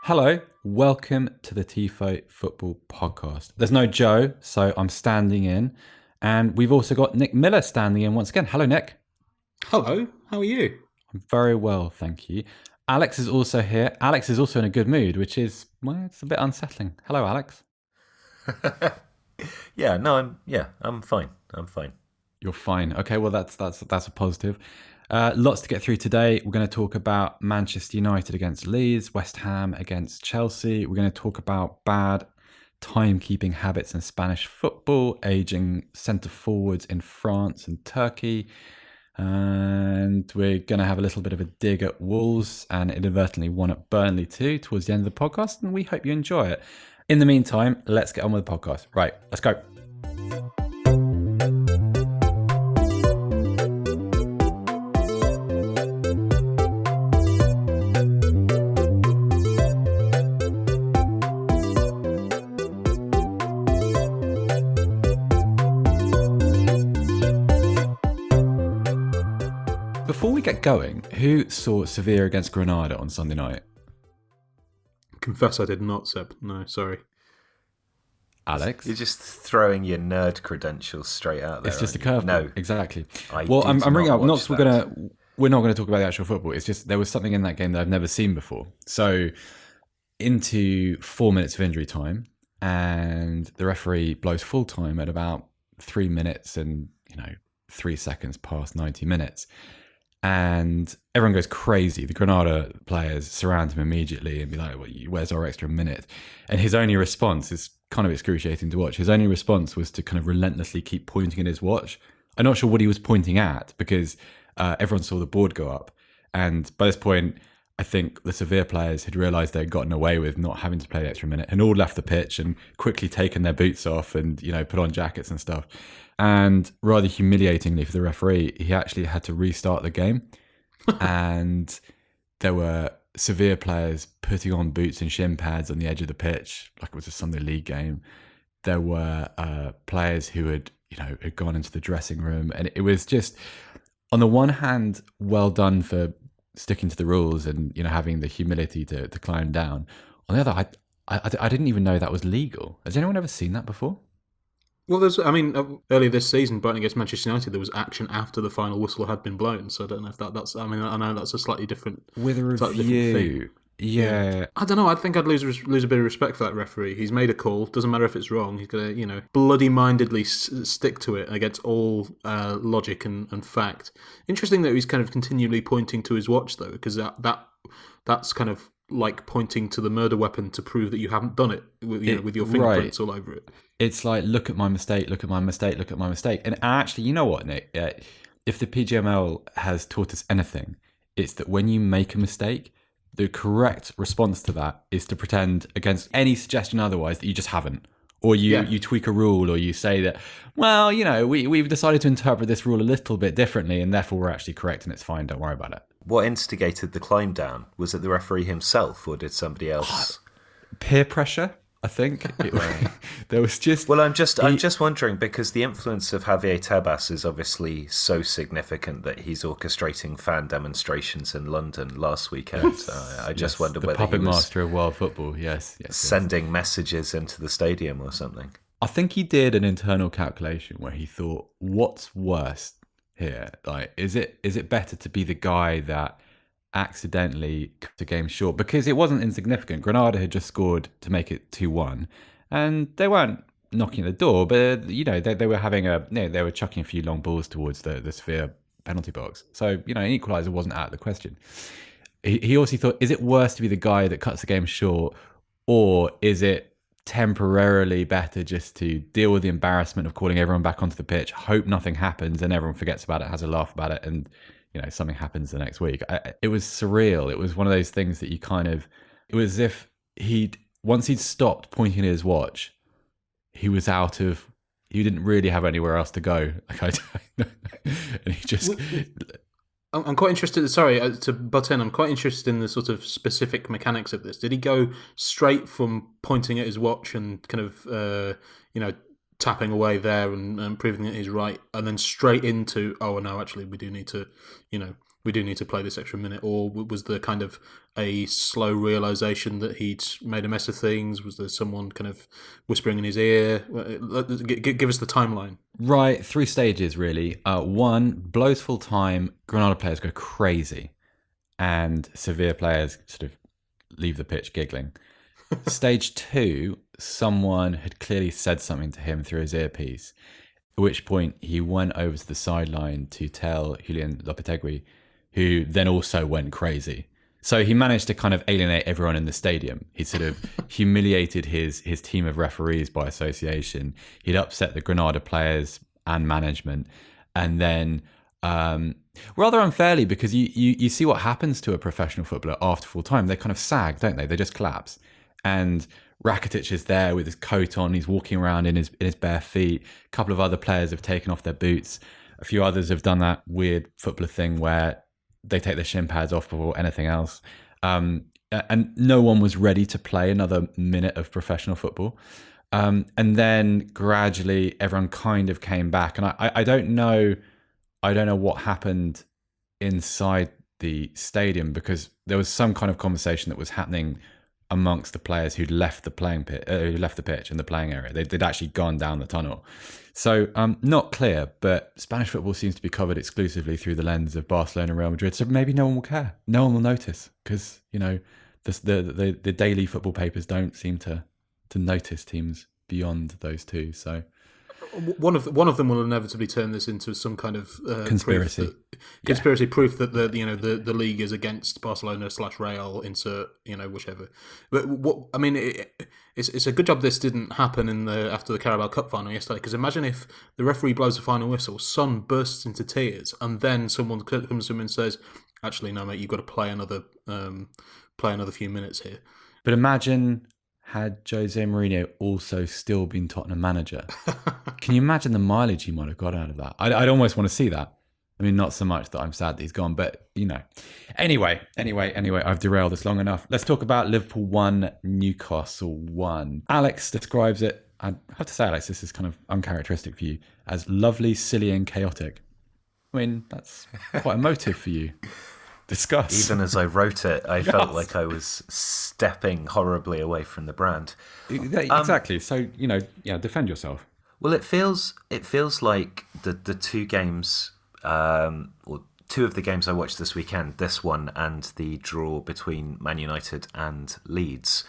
Hello, welcome to the Tifo Football Podcast. There's no Joe, so I'm standing in, and we've also got Nick Miller standing in once again. Hello, Nick. Hello, how are you? I'm very well, thank you. Alex is also here. Alex is also in a good mood, which is, well, it's a bit unsettling. Hello, Alex. I'm fine. I'm fine. You're fine. Okay, well, that's a positive. Lots to get through today. We're going to talk about Manchester United against Leeds, West Ham against Chelsea. We're going to talk about bad timekeeping habits in Spanish football, aging centre forwards in France and Turkey. And we're going to have a little bit of a dig at Wolves and inadvertently one at Burnley too towards the end of the podcast. And we hope you enjoy it. In the meantime, let's get on with the podcast. Right, let's go. Before we get going, who saw Sevilla against Granada on Sunday night? Confess I did not, Seb. No, sorry. Alex? You're just throwing your nerd credentials straight out there. It's just a curveball. No, exactly. I'm bringing up. We're not going to talk about the actual football. It's just there was something in that game that I've never seen before. So into 4 minutes of injury time, and the referee blows full time at about 3 minutes and 3 seconds past 90 minutes. And everyone goes crazy. The Granada players surround him immediately and be like, well, where's our extra minute? And his only response is kind of excruciating to watch. His only response was to kind of relentlessly keep pointing at his watch. I'm not sure what he was pointing at because everyone saw the board go up. And by this point, I think the Sevilla players had realised they'd gotten away with not having to play the extra minute and all left the pitch and quickly taken their boots off and, put on jackets and stuff. And rather humiliatingly for the referee, he actually had to restart the game. And there were Sevilla players putting on boots and shin pads on the edge of the pitch, like it was a Sunday League game. There were players who had gone into the dressing room. And it was just, on the one hand, well done for sticking to the rules and, having the humility to climb down. On the other, I didn't even know that was legal. Has anyone ever seen that before? Well, earlier this season, Brighton against Manchester United, there was action after the final whistle had been blown. So I don't know if that's. I know that's a slightly different. With a review. Yeah. I don't know. I think I'd lose a bit of respect for that referee. He's made a call. Doesn't matter if it's wrong. He's going to, bloody-mindedly stick to it against all logic and fact. Interesting that he's kind of continually pointing to his watch, though, because that's kind of like pointing to the murder weapon to prove that you haven't done it, with your fingerprints all over it. It's like, look at my mistake, look at my mistake, look at my mistake. And actually, you know what, Nick? If the PGML has taught us anything, it's that when you make a mistake, the correct response to that is to pretend against any suggestion otherwise that you just haven't. Or you tweak a rule, or you say that, well, we've decided to interpret this rule a little bit differently and therefore we're actually correct and it's fine, don't worry about it. What instigated the climb down? Was it the referee himself or did somebody else? Peer pressure, I think. There was just... Well, I'm just wondering, because the influence of Javier Tebas is obviously so significant that he's orchestrating fan demonstrations in London last weekend. I just wonder whether puppet he was master of world football, yes. sending messages into the stadium or something. I think he did an internal calculation where he thought, what's worse here? Like, is it better to be the guy that accidentally cut the game short? Because it wasn't insignificant. Granada had just scored to make it 2-1, and they weren't knocking at the door, but they were having they were chucking a few long balls towards the Sevilla penalty box. So an equaliser wasn't out of the question. He also thought, is it worse to be the guy that cuts the game short, or is it temporarily better just to deal with the embarrassment of calling everyone back onto the pitch, hope nothing happens and everyone forgets about it, has a laugh about it, and something happens the next week. It was surreal. It was one of those things that it was as if once he'd stopped pointing at his watch, he didn't really have anywhere else to go. And he just... I'm quite interested. Sorry to butt in. I'm quite interested in the sort of specific mechanics of this. Did he go straight from pointing at his watch and kind of, tapping away there and proving that he's right, and then straight into, oh no, actually we do need to, we do need to play this extra minute, or was there kind of a slow realization that he'd made a mess of things? Was there someone kind of whispering in his ear? Give us the timeline. Right, 3 stages really. 1, blows full time, Granada players go crazy, and Sevilla players sort of leave the pitch giggling. Stage 2, someone had clearly said something to him through his earpiece, at which point he went over to the sideline to tell Julian Lopetegui, who then also went crazy. So he managed to kind of alienate everyone in the stadium. He sort of humiliated his team of referees by association. He'd upset the Granada players and management. And then rather unfairly, because you see what happens to a professional footballer after full time. They kind of sag, don't they? They just collapse. And Rakitic is there with his coat on. He's walking around in his bare feet. A couple of other players have taken off their boots. A few others have done that weird footballer thing where they take their shin pads off before anything else. And no one was ready to play another minute of professional football. And then gradually everyone kind of came back. And I don't know what happened inside the stadium, because there was some kind of conversation that was happening amongst the players who'd left the who left the pitch and the playing area. They'd actually gone down the tunnel. So not clear, but Spanish football seems to be covered exclusively through the lens of Barcelona and Real Madrid. So maybe no one will care. No one will notice, because, the daily football papers don't seem to notice teams beyond those two. So one of them will inevitably turn this into some kind of conspiracy. Proof that the league is against Barcelona / Real, insert whichever. But it's a good job this didn't happen after the Carabao Cup final yesterday, because imagine if the referee blows the final whistle, Son bursts into tears, and then someone comes to him and says, "Actually, no, mate, you've got to play another few minutes here." But imagine had Jose Mourinho also still been Tottenham manager. Can you imagine the mileage he might have got out of that? I'd almost want to see that. I mean, not so much that I'm sad that he's gone, but, Anyway, I've derailed this long enough. Let's talk about Liverpool 1, Newcastle 1. Alex describes it, I have to say, Alex, this is kind of uncharacteristic for you, as lovely, silly and chaotic. I mean, that's quite emotive for you. Discuss. Even as I wrote it, I felt like I was stepping horribly away from the brand. Exactly. So, defend yourself. Well, it feels like the 2 games, or 2 of the games I watched this weekend, this one and the draw between Man United and Leeds,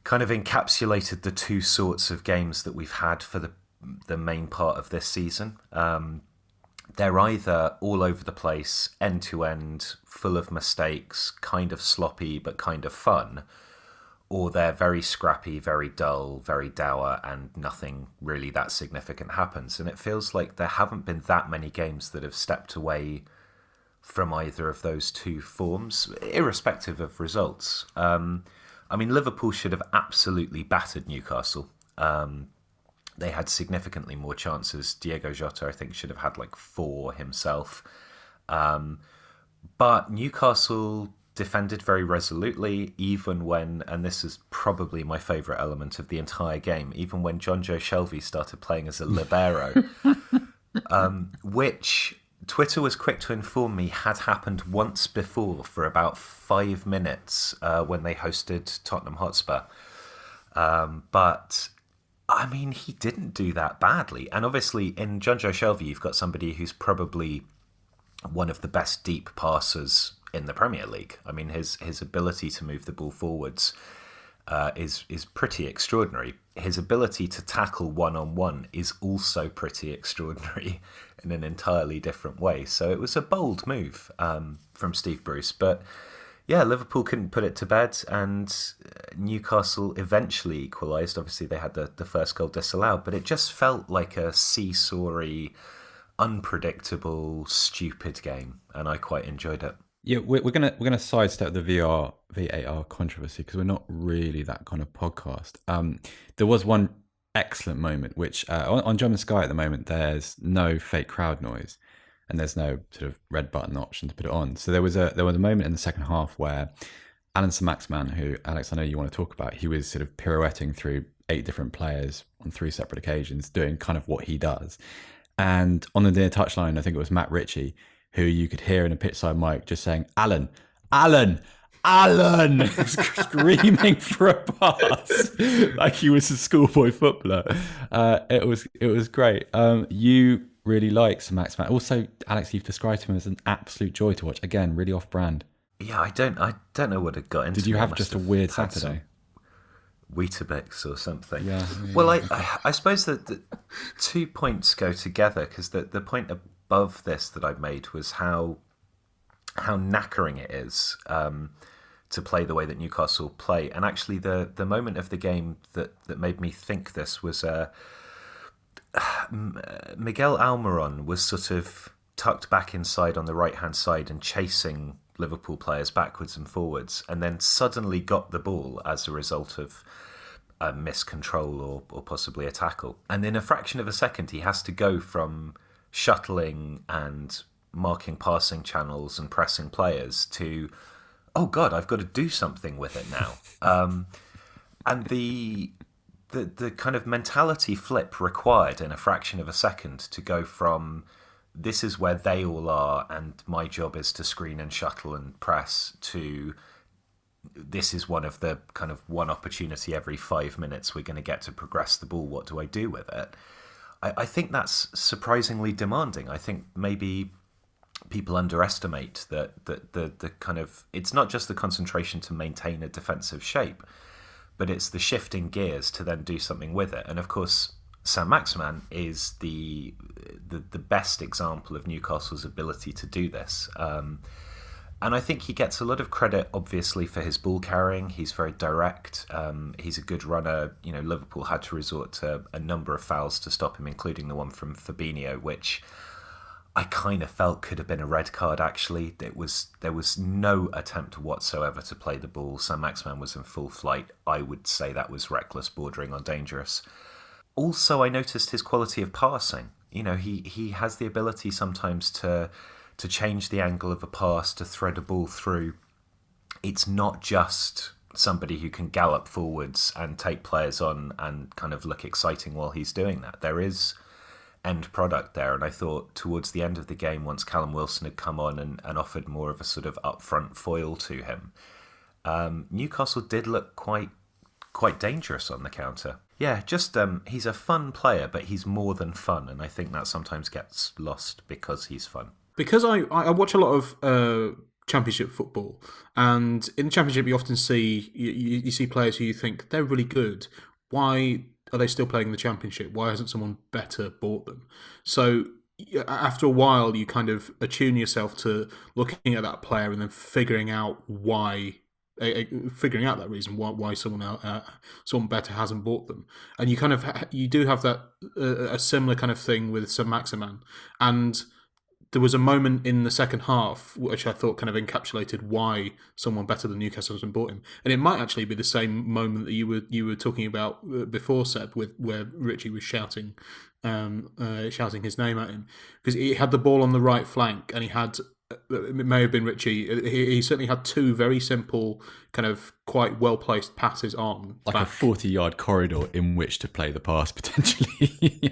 kind of encapsulated the 2 sorts of games that we've had for the main part of this season. They're either all over the place, end to end, full of mistakes, kind of sloppy but kind of fun, or they're very scrappy, very dull, very dour, and nothing really that significant happens. And it feels like there haven't been that many games that have stepped away from either of those 2 forms, irrespective of results. Liverpool should have absolutely battered Newcastle. They had significantly more chances. Diego Jota, I think, should have had 4 himself. But Newcastle defended very resolutely, even when, and this is probably my favourite element of the entire game, even when Jonjo Shelvey started playing as a libero, which Twitter was quick to inform me had happened once before for about 5 minutes when they hosted Tottenham Hotspur. But he didn't do that badly. And obviously, in Jonjo Shelvey, you've got somebody who's probably one of the best deep passers in the Premier League. His ability to move the ball forwards is pretty extraordinary. His ability to tackle one-on-one is also pretty extraordinary in an entirely different way. So it was a bold move from Steve Bruce. But yeah, Liverpool couldn't put it to bed, and Newcastle eventually equalised. Obviously, they had the first goal disallowed, but it just felt like a seesawy, unpredictable, stupid game, and I quite enjoyed it. Yeah, we're gonna sidestep the VAR controversy, because we're not really that kind of podcast. There was one excellent moment, which on German Sky at the moment, there's no fake crowd noise, and there's no sort of red button option to put it on. So there was a moment in the second half where Saint-Maximin, who, Alex, I know you want to talk about, he was sort of pirouetting through 8 different players on 3 separate occasions, doing kind of what he does. And on the near touchline, I think it was Matt Ritchie, who you could hear in a pitchside mic just saying, Alan, Alan, Alan, screaming for a pass like he was a schoolboy footballer. It was great. You really like Saint-Maximin. Also, Alex, you've described him as an absolute joy to watch. Again, really off-brand. Yeah, I don't know what it got into. Did you have just a weird Saturday? Weetabix or something. Yeah. Well, I suppose that the 2 points go together, because the point above this that I made was how knackering it is to play the way that Newcastle play. And actually, the moment of the game that made me think this was Miguel Almiron was sort of tucked back inside on the right-hand side and chasing Liverpool players backwards and forwards, and then suddenly got the ball as a result of a miscontrol or possibly a tackle. And in a fraction of a second, he has to go from shuttling and marking passing channels and pressing players to, oh God, I've got to do something with it now. And the kind of mentality flip required in a fraction of a second to go from, this is where they all are and my job is to screen and shuttle and press, to this is one of the kind of one opportunity every 5 minutes we're going to get to progress the ball. What do I do with it? I think that's surprisingly demanding. I think maybe people underestimate that the kind of, it's not just the concentration to maintain a defensive shape, but it's the shifting gears to then do something with it. And of course, Saint-Maximin is the best example of Newcastle's ability to do this. And I think he gets a lot of credit, obviously, for his ball carrying. He's very direct. He's a good runner. You know, Liverpool had to resort to a number of fouls to stop him, including the one from Fabinho, which I kind of felt could have been a red card, actually. There was no attempt whatsoever to play the ball. Saint-Maximin was in full flight. I would say that was reckless, bordering on dangerous. Also, I noticed his quality of passing. You know, he has the ability sometimes to change the angle of a pass, to thread a ball through. It's not just somebody who can gallop forwards and take players on and kind of look exciting while he's doing that. There is end product there. And I thought towards the end of the game, once Callum Wilson had come on and offered more of a sort of upfront foil to him, Newcastle did look quite dangerous on the counter. Yeah, just he's a fun player, but he's more than fun. And I think that sometimes gets lost because he's fun. Because I watch a lot of Championship football, and in the Championship you often see you see players who you think they're really good. Why are they still playing in the Championship? Why hasn't someone better bought them? So after a while, you kind of attune yourself to looking at that player and then figuring out that reason why someone better hasn't bought them. And you do have that a similar kind of thing with Saint-Maximin. And there was a moment in the second half which I thought kind of encapsulated why someone better than Newcastle hasn't bought him, and it might actually be the same moment that you were talking about before, Seb, where Richie was shouting his name at him, because he had the ball on the right flank, and it may have been Richie. He certainly had two very simple, kind of quite well placed passes on, like back. A 40-yard corridor in which to play the pass potentially.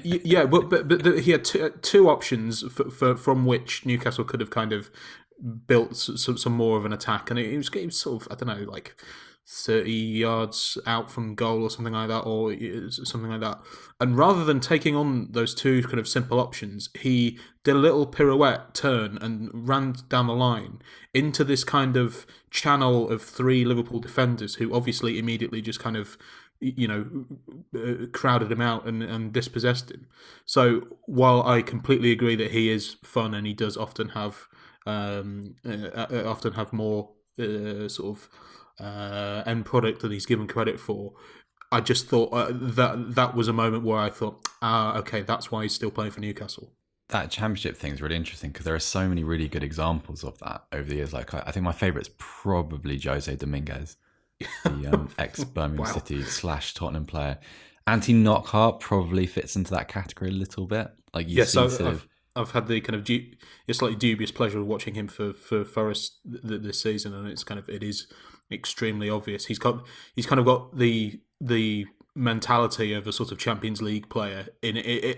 Yeah, but he had two options from which Newcastle could have kind of built some more of an attack, and it was sort of, I don't know, like 30 yards out from goal or something like that, or something like that. And rather than taking on those two kind of simple options, he did a little pirouette turn and ran down the line into this kind of channel of three Liverpool defenders who obviously immediately just kind of, crowded him out and dispossessed him. So while I completely agree that he is fun and he does often have more sort of end product that he's given credit for, I just thought that was a moment where I thought, okay, that's why he's still playing for Newcastle. That Championship thing is really interesting because there are so many really good examples of that over the years. Like, I think my favourite is probably Jose Dominguez, the ex-Birmingham Wow. City / Tottenham player. Anti Knockhart probably fits into that category a little bit. Like, Yes, I've had the kind of slightly dubious pleasure of watching him for Forest this season, and it is extremely obvious. He's kind of got the mentality of a sort of Champions League player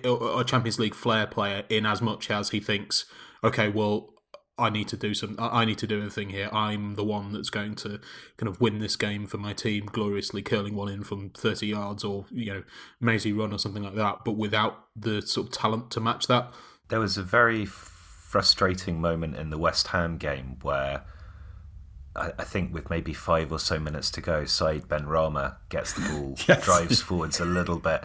or a Champions League flair player, in as much as he thinks, okay, well, I need to do I need to do a thing here. I'm the one that's going to kind of win this game for my team, gloriously curling one in from 30 yards, or mazy run or something like that, but without the sort of talent to match that. There was a very frustrating moment in the West Ham game where I think with maybe 5 or so minutes to go, Said Benrahma gets the ball, Yes. drives forwards a little bit,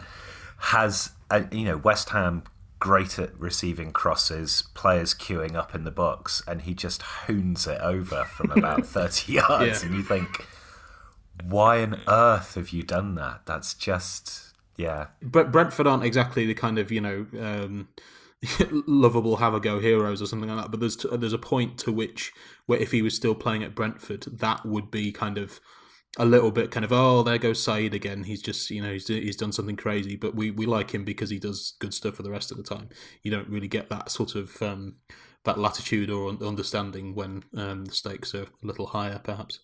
has West Ham great at receiving crosses, players queuing up in the box, and he just hoons it over from about 30 yards. Yeah. And you think, why on earth have you done that? That's just, yeah. But Brentford aren't exactly the kind of lovable have-a-go heroes or something like that. But there's a point to which where if he was still playing at Brentford, that would be kind of a little bit kind of, oh, there goes Said again. He's just, he's done something crazy. But we like him because he does good stuff for the rest of the time. You don't really get that sort of that latitude or understanding when the stakes are a little higher, perhaps.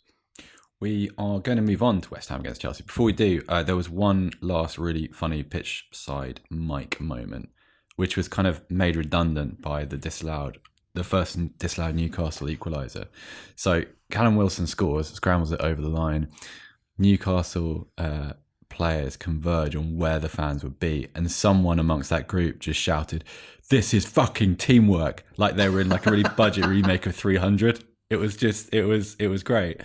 We are going to move on to West Ham against Chelsea. Before we do, there was one last really funny pitch side mic moment, which was kind of made redundant by the first disallowed Newcastle equaliser. So Callum Wilson scores, scrambles it over the line. Newcastle players converge on where the fans would be, and someone amongst that group just shouted, "This is fucking teamwork!" Like they were in like a really budget remake of 300. It was great.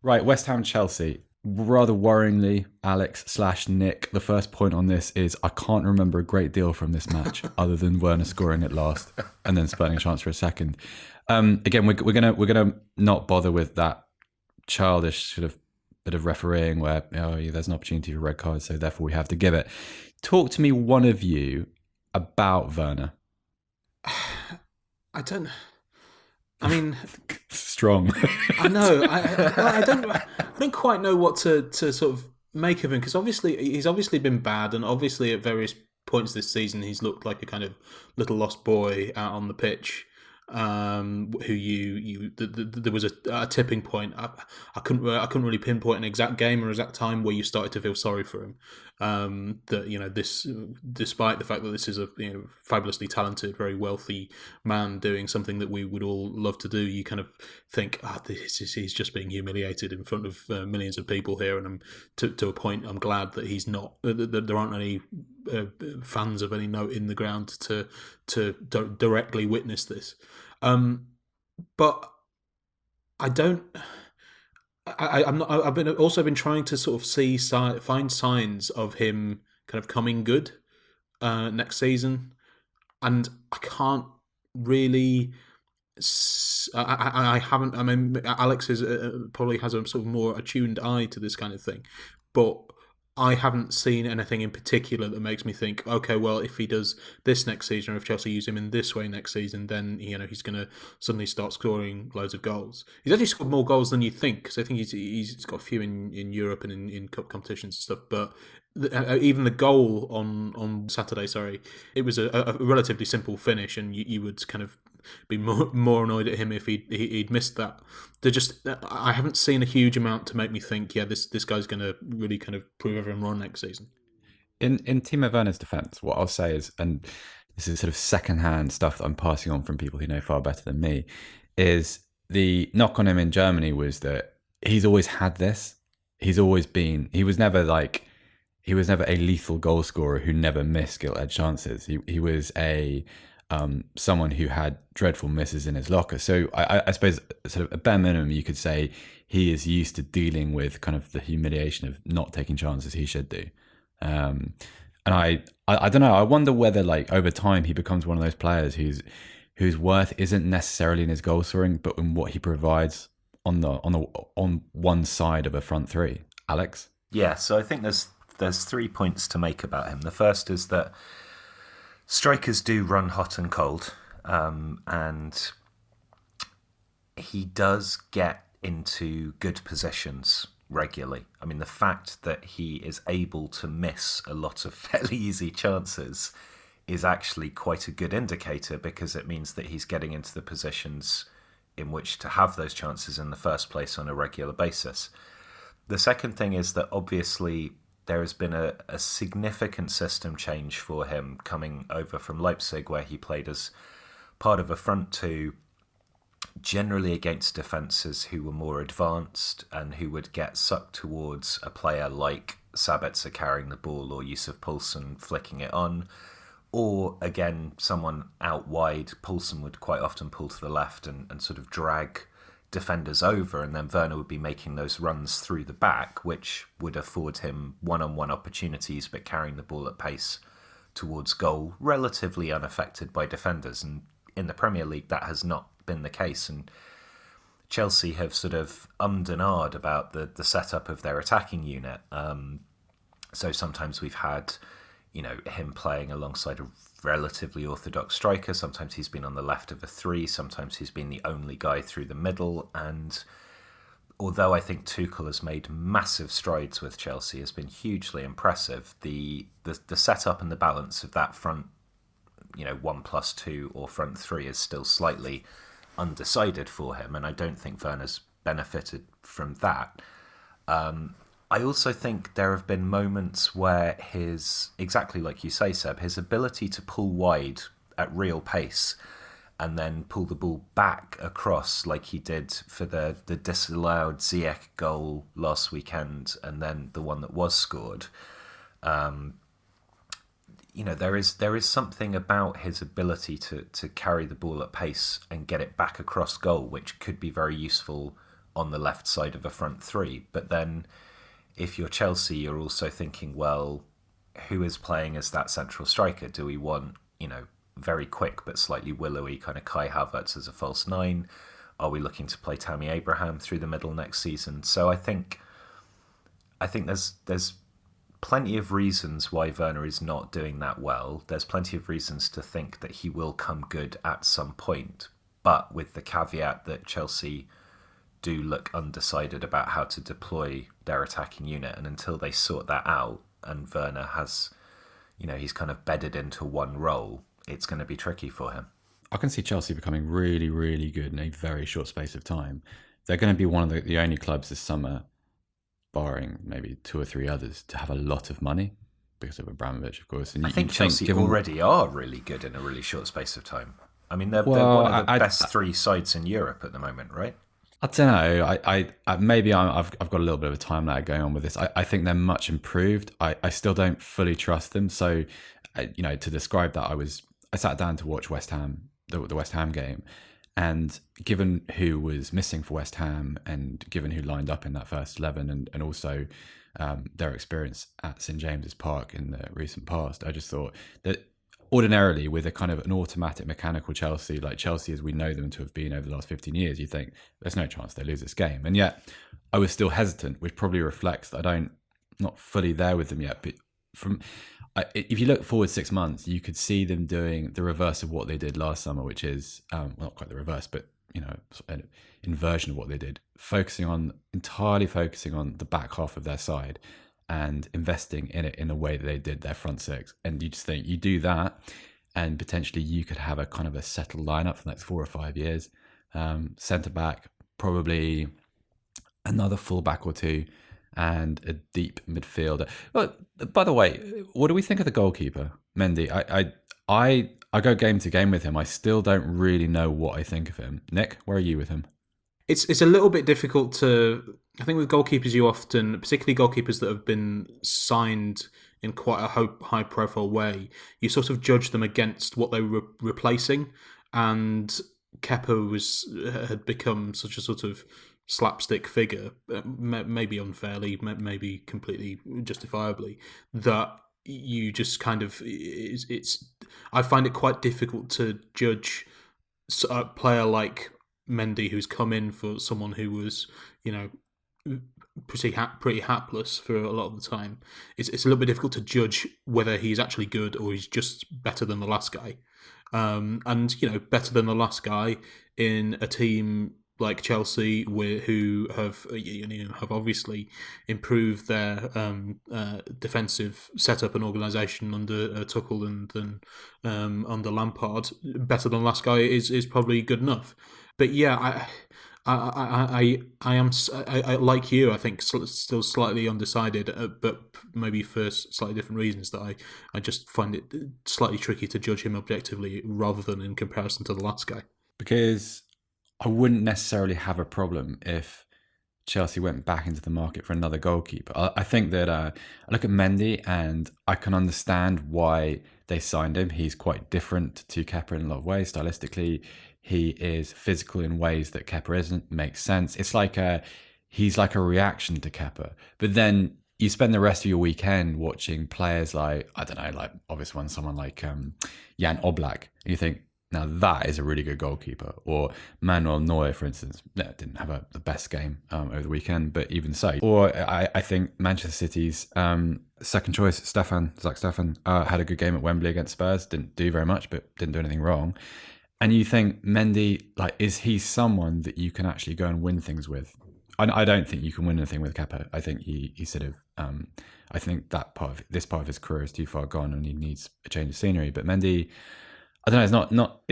Right, West Ham Chelsea. Rather worryingly, Alex/Nick, the first point on this is I can't remember a great deal from this match other than Werner scoring at last and then spurting a chance for a second. Again, we're gonna not bother with that childish sort of bit of refereeing where there's an opportunity for red cards, so therefore we have to give it. Talk to me, one of you, about Werner. I don't. I mean, Strong. I know. I don't quite know what to sort of make of him, because he's obviously been bad, and obviously at various points this season he's looked like a kind of little lost boy out on the pitch. There was a tipping point. I couldn't really pinpoint an exact game or exact time where you started to feel sorry for him. This, despite the fact that this is a fabulously talented, very wealthy man doing something that we would all love to do, you kind of think, he's just being humiliated in front of millions of people here. And to a point, I'm glad that he's not. That there aren't any fans of any note in the ground to directly witness this. But I don't. I'm not. I've been trying to sort of find signs of him kind of coming good next season, and I can't really. I haven't. I mean, Alex probably has a sort of more attuned eye to this kind of thing, but I haven't seen anything in particular that makes me think, okay, well, if he does this next season, or if Chelsea use him in this way next season, then he's going to suddenly start scoring loads of goals. He's actually scored more goals than you think, because I think he's got a few in Europe and in cup competitions and stuff. But even the goal on Saturday, it was a relatively simple finish, and you would kind of be more annoyed at him if he'd missed that. I haven't seen a huge amount to make me think, this guy's going to really kind of prove everyone wrong next season. In Timo Werner's defence, what I'll say is, and this is sort of secondhand stuff that I'm passing on from people who know far better than me, is the knock on him in Germany was that he's always had this. He was never a lethal goal scorer who never missed gilt-edged chances. He was someone who had dreadful misses in his locker. So I suppose sort of a bare minimum, you could say he is used to dealing with kind of the humiliation of not taking chances he should do. And I don't know. I wonder whether over time he becomes one of those players whose worth isn't necessarily in his goal scoring, but in what he provides on one side of a front three. Alex? Yeah. So I think there's 3 points to make about him. The first is that strikers do run hot and cold, and he does get into good positions regularly. I mean, the fact that he is able to miss a lot of fairly easy chances is actually quite a good indicator, because it means that he's getting into the positions in which to have those chances in the first place on a regular basis. The second thing is that obviously there has been a significant system change for him coming over from Leipzig, where he played as part of a front two generally against defences who were more advanced and who would get sucked towards a player like Sabitzer carrying the ball or Yusuf Poulsen flicking it on. Or, again, someone out wide. Poulsen would quite often pull to the left and sort of drag defenders over, and then Werner would be making those runs through the back, which would afford him one-on-one opportunities, but carrying the ball at pace towards goal, relatively unaffected by defenders. And in the Premier League, that has not been the case. And Chelsea have sort of ummed and ahed about the setup of their attacking unit. So sometimes we've had, him playing alongside a relatively orthodox striker. Sometimes he's been on the left of a three. Sometimes he's been the only guy through the middle. And although I think Tuchel has made massive strides with Chelsea, has been hugely impressive, the setup and the balance of that front, 1+2 or front three is still slightly undecided for him. And I don't think Werner's benefited from that. I also think there have been moments where exactly like you say, Seb, his ability to pull wide at real pace and then pull the ball back across like he did for the disallowed Ziyech goal last weekend and then the one that was scored. There is something about his ability to carry the ball at pace and get it back across goal, which could be very useful on the left side of a front three. But then if you're Chelsea, you're also thinking, well, who is playing as that central striker? Do we want, very quick but slightly willowy kind of Kai Havertz as a false nine? Are we looking to play Tammy Abraham through the middle next season? So I think there's plenty of reasons why Werner is not doing that well. There's plenty of reasons to think that he will come good at some point, but with the caveat that Chelsea do look undecided about how to deploy their attacking unit, and until they sort that out and Werner has, he's kind of bedded into one role, it's going to be tricky for him. I can see Chelsea becoming really, really good in a very short space of time. They're going to be one of the only clubs this summer, barring maybe two or three others, to have a lot of money because of Abramovich, of course. And I think Chelsea already are really good in a really short space of time. I mean, they're one of the best three sides in Europe at the moment, right? I don't know. I've got a little bit of a time lag going on with this. I think they're much improved. I still don't fully trust them. So, to describe that, I sat down to watch West Ham, the West Ham game, and given who was missing for West Ham, and given who lined up in that first 11, and also their experience at St James's Park in the recent past, I just thought that ordinarily, with a kind of an automatic mechanical Chelsea, like Chelsea as we know them to have been over the last 15 years, you think there's no chance they lose this game. And yet I was still hesitant, which probably reflects that I'm not fully there with them yet. But if you look forward 6 months, you could see them doing the reverse of what they did last summer, which is, not quite the reverse, but, an inversion of what they did, entirely focusing on the back half of their side and investing in it in a way that they did their front six. And you just think you do that and potentially you could have a kind of a settled lineup for the next 4 or 5 years. Centre back, probably another full back or two, and a deep midfielder. But by the way, what do we think of the goalkeeper, Mendy? I go game to game with him. I still don't really know what I think of him. Nick, where are you with him? It's a little bit difficult to... I think with goalkeepers, you often, particularly goalkeepers that have been signed in quite a high-profile way, you sort of judge them against what they were replacing. And Kepa had become such a sort of slapstick figure, maybe unfairly, maybe completely justifiably, that you just kind of... I find it quite difficult to judge a player like Mendy, who's come in for someone who was, pretty hapless for a lot of the time. It's a little bit difficult to judge whether he's actually good or he's just better than the last guy. And better than the last guy in a team like Chelsea, who have obviously improved their defensive setup and organisation under Tuchel and under Lampard. Better than last guy is probably good enough. But yeah, I am like you. I think still slightly undecided, but maybe for slightly different reasons. That I just find it slightly tricky to judge him objectively rather than in comparison to the last guy. Because I wouldn't necessarily have a problem if Chelsea went back into the market for another goalkeeper. I think that I look at Mendy and I can understand why they signed him. He's quite different to Kepa in a lot of ways. Stylistically, he is physical in ways that Kepa isn't. Makes sense. It's like he's like a reaction to Kepa. But then you spend the rest of your weekend watching players like, I don't know, like obvious one, someone like Jan Oblak, and you think, now that is a really good goalkeeper. Or Manuel Neuer, for instance, didn't have the best game over the weekend, but even so. Or I think Manchester City's second choice, Zach Steffen, had a good game at Wembley against Spurs. Didn't do very much, but didn't do anything wrong. And you think Mendy, like, is he someone that you can actually go and win things with? I don't think you can win anything with Kepa. I think he sort of, I think this part of his career is too far gone, and he needs a change of scenery. But Mendy, I don't know. It's not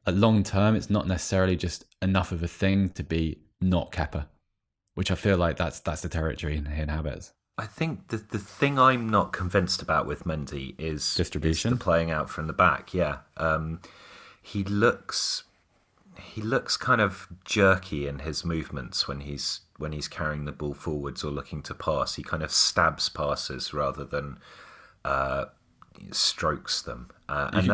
long term. It's not necessarily just enough of a thing to be not Kepa, which I feel like that's the territory he inhabits. I think the thing I'm not convinced about with Mendy is distribution, the playing out from the back. Yeah, he looks kind of jerky in his movements when he's carrying the ball forwards or looking to pass. He kind of stabs passes rather than strokes them.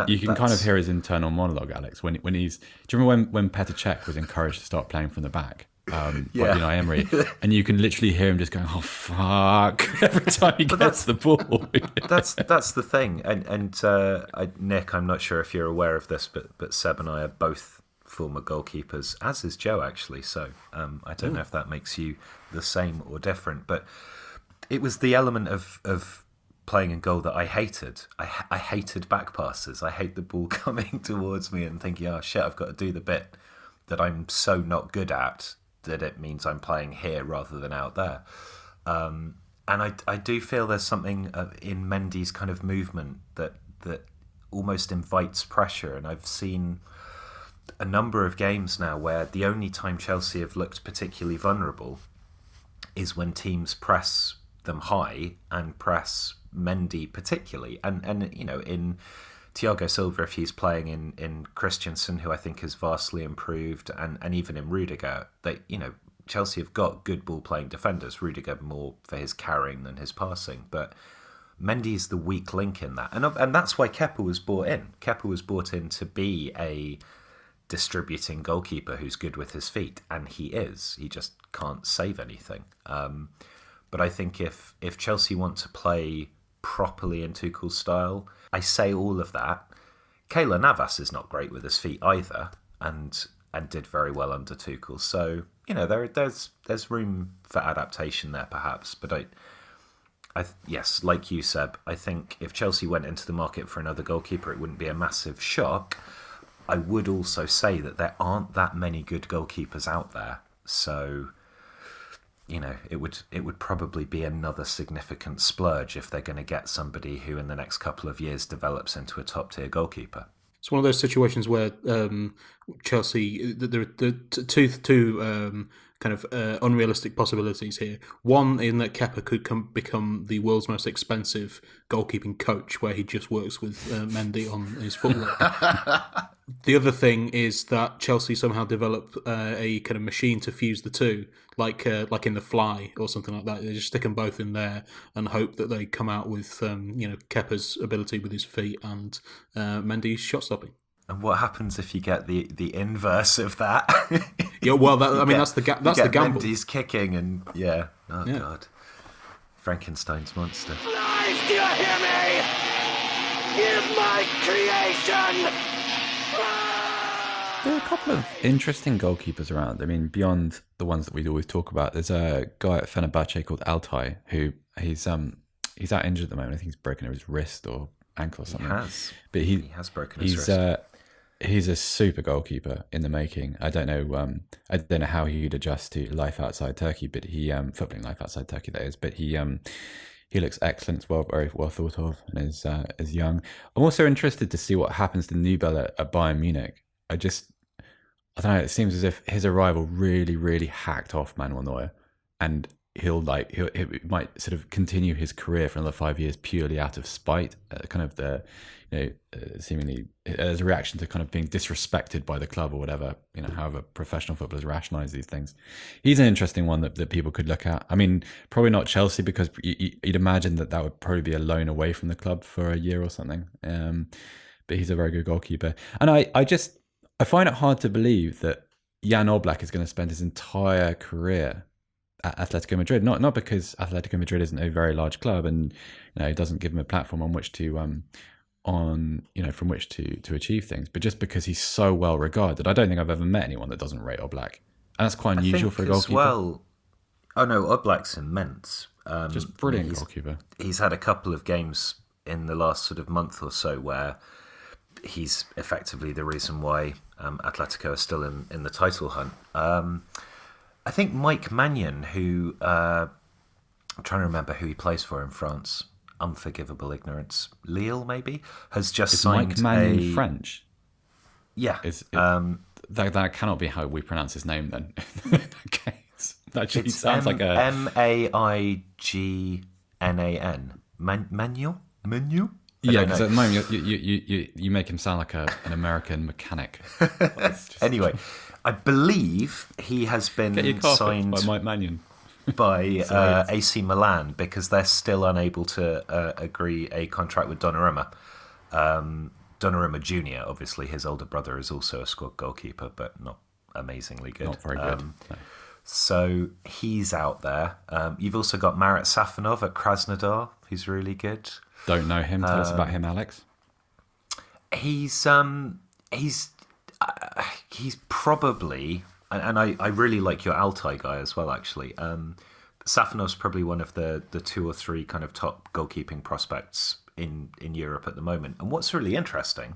You can kind of hear his internal monologue, Alex, when he's. Do you remember when Petr Cech was encouraged to start playing from the back? By Unai Emery, and you can literally hear him just going, "Oh fuck!" every time he gets the ball. That's the thing, and Nick, I'm not sure if you're aware of this, but Seb and I are both former goalkeepers, as is Joe actually. So I don't know if that makes you the same or different, but it was the element of playing in goal that I hated. I hated back passes. I hate the ball coming towards me and thinking, "Oh shit, I've got to do the bit that I'm so not good at that it means I'm playing here rather than out there." And I do feel there's something in Mendy's kind of movement that almost invites pressure. And I've seen a number of games now where the only time Chelsea have looked particularly vulnerable is when teams press them high and press Mendy particularly. And you know, in Thiago Silva, if he's playing in Christensen, who I think has vastly improved, and even in Rudiger, Chelsea have got good ball playing defenders. Rudiger more for his carrying than his passing, but Mendy's the weak link in that, and that's why Kepa was brought in. Kepa was brought in to be a distributing goalkeeper who's good with his feet, and he is. He just can't save anything. But I think if Chelsea want to play properly in Tuchel's style, I say all of that. Keylor Navas is not great with his feet either, and did very well under Tuchel. So there's room for adaptation there, perhaps. But yes, like you, Seb, I think if Chelsea went into the market for another goalkeeper, it wouldn't be a massive shock. I would also say that there aren't that many good goalkeepers out there, so it would probably be another significant splurge if they're going to get somebody who in the next couple of years develops into a top-tier goalkeeper. It's one of those situations where Chelsea, there are two kind of unrealistic possibilities here. One in that Kepa could become the world's most expensive goalkeeping coach, where he just works with Mendy on his footwork. The other thing is that Chelsea somehow develop a kind of machine to fuse the two, like in The Fly or something like that. They just stick them both in there and hope that they come out with Kepa's ability with his feet and Mendy's shot stopping. And what happens if you get the inverse of that? Yeah, well, that's the gamble. Mendy's kicking and God, Frankenstein's monster. Lies, do you hear me? Give my creation. There are a couple of interesting goalkeepers around. I mean, beyond the ones that we'd always talk about, there's a guy at Fenerbahce called Altay who he's out injured at the moment. I think he's broken his wrist or ankle or something. He has. But he has broken his wrist. He's a super goalkeeper in the making. I don't know how he'd adjust to life outside Turkey, but he footballing life outside Turkey, that is. But he looks excellent, very well thought of, and is young. I'm also interested to see what happens to Nubel at Bayern Munich. I don't know. It seems as if his arrival really, really hacked off Manuel Neuer, and he might sort of continue his career for another 5 years purely out of spite, kind of seemingly as a reaction to kind of being disrespected by the club or whatever, however professional footballers rationalise these things. He's an interesting one that people could look at. I mean, probably not Chelsea, because you'd imagine that would probably be a loan away from the club for a year or something. But he's a very good goalkeeper. And I find it hard to believe that Jan Oblak is going to spend his entire career at Atletico Madrid. Not because Atletico Madrid isn't a very large club and it doesn't give him a platform on which to from which to achieve things, but just because he's so well regarded. I don't think I've ever met anyone that doesn't rate Oblak, and that's quite unusual for a goalkeeper. Well, oh no, Oblak's immense. Just brilliant goalkeeper. He's had a couple of games in the last sort of month or so where he's effectively the reason why Atletico are still in the title hunt. I think Mike Magnan, who I'm trying to remember who he plays for in France. Unforgivable ignorance. Lille, maybe, has just signed Mike Magnan French. Yeah. That cannot be how we pronounce his name then. Okay. That sounds like a Magnan. Menu? Yeah, because at the moment you make him sound like an American mechanic. Anyway, I believe he has been signed by Mike Magnan. by AC Milan, because they're still unable to agree a contract with Donnarumma. Donnarumma Jr., obviously, his older brother, is also a squad goalkeeper, but not amazingly good. Not very good. No. So he's out there. You've also got Marat Safanov at Krasnodar, who's really good. Don't know him. Tell us about him, Alex. He's probably... And I really like your Altai guy as well, actually. Safanov's probably one of the 2 or 3 kind of top goalkeeping prospects in Europe at the moment. And what's really interesting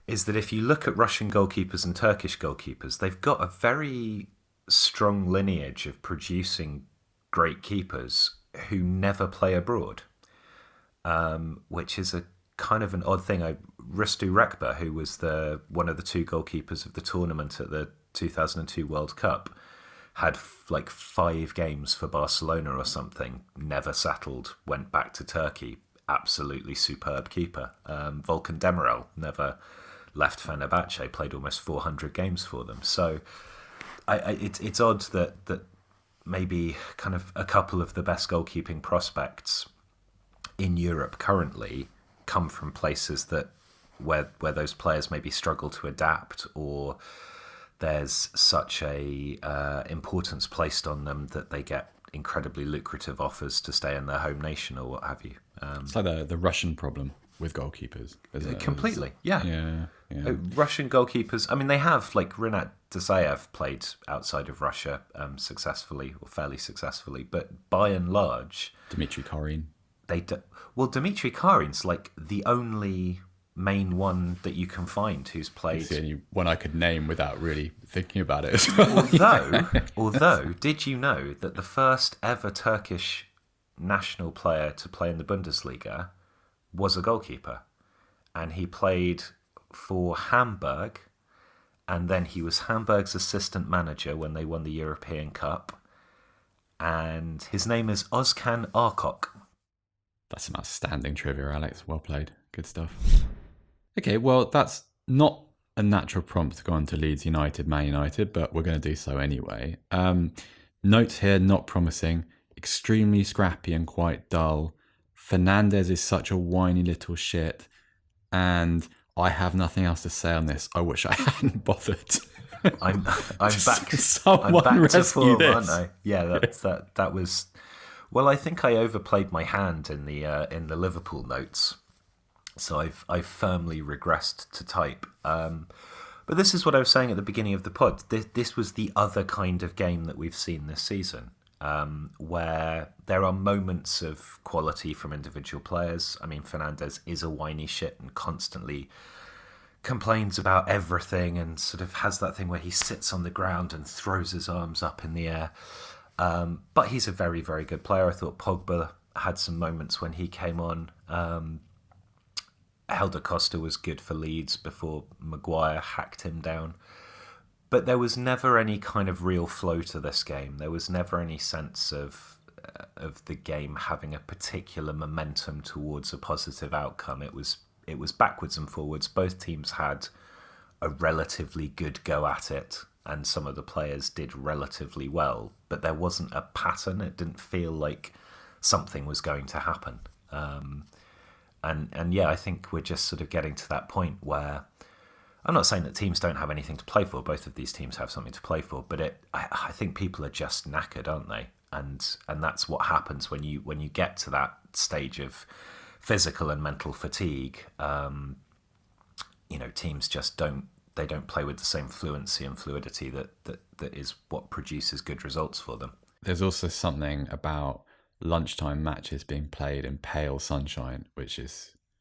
is that if you look at Russian goalkeepers and Turkish goalkeepers, they've got a very strong lineage of producing great keepers who never play abroad, which is a kind of an odd thing. Ristu Rekba, who was one of the 2 goalkeepers of the tournament at the 2002 World Cup, had like 5 games for Barcelona or something, never settled, went back to Turkey, absolutely superb keeper. Volkan Demirel never left Fenerbahce, played almost 400 games for them. So it's odd that maybe kind of a couple of the best goalkeeping prospects in Europe currently come from places where those players maybe struggle to adapt, or there's such a importance placed on them that they get incredibly lucrative offers to stay in their home nation or what have you. It's like the Russian problem with goalkeepers, isn't it? Completely, yeah. Yeah. Russian goalkeepers, I mean, they have, like Rinat Dzayev played outside of Russia successfully, or fairly successfully, but by and large... Dmitry Karin. Well, Dmitry Karin's like the only main one that you can find who's played. It's the only one I could name without really thinking about it. Although, did you know that the first ever Turkish national player to play in the Bundesliga was a goalkeeper, and he played for Hamburg, and then he was Hamburg's assistant manager when they won the European Cup, and his name is Özkan Arkok. That's some outstanding trivia, Alex. Well played. Good stuff. Okay, well, that's not a natural prompt to go on to Leeds United, Man United, but we're going to do so anyway. Notes here, not promising. Extremely scrappy and quite dull. Fernandez is such a whiny little shit. And I have nothing else to say on this. I wish I hadn't bothered. I'm back. Someone I'm back to form, this. aren't I? Yeah, that was... Well, I think I overplayed my hand in the Liverpool notes, so I've firmly regressed to type. But this is what I was saying at the beginning of the pod. This was the other kind of game that we've seen this season, where there are moments of quality from individual players. I mean, Fernandez is a whiny shit and constantly complains about everything, and sort of has that thing where he sits on the ground and throws his arms up in the air. But he's a very, very good player. I thought Pogba had some moments when he came on. Helder Costa was good for Leeds before Maguire hacked him down. But there was never any kind of real flow to this game. There was never any sense of the game having a particular momentum towards a positive outcome. It was backwards and forwards. Both teams had a relatively good go at it, and some of the players did relatively well, but there wasn't a pattern. It didn't feel like something was going to happen. And yeah, I think we're just sort of getting to that point where I'm not saying that teams don't have anything to play for. Both of these teams have something to play for, but I think people are just knackered, aren't they? And that's what happens when you get to that stage of physical and mental fatigue. Teams just don't play with the same fluency and fluidity that is what produces good results for them. There's also something about lunchtime matches being played in pale sunshine, which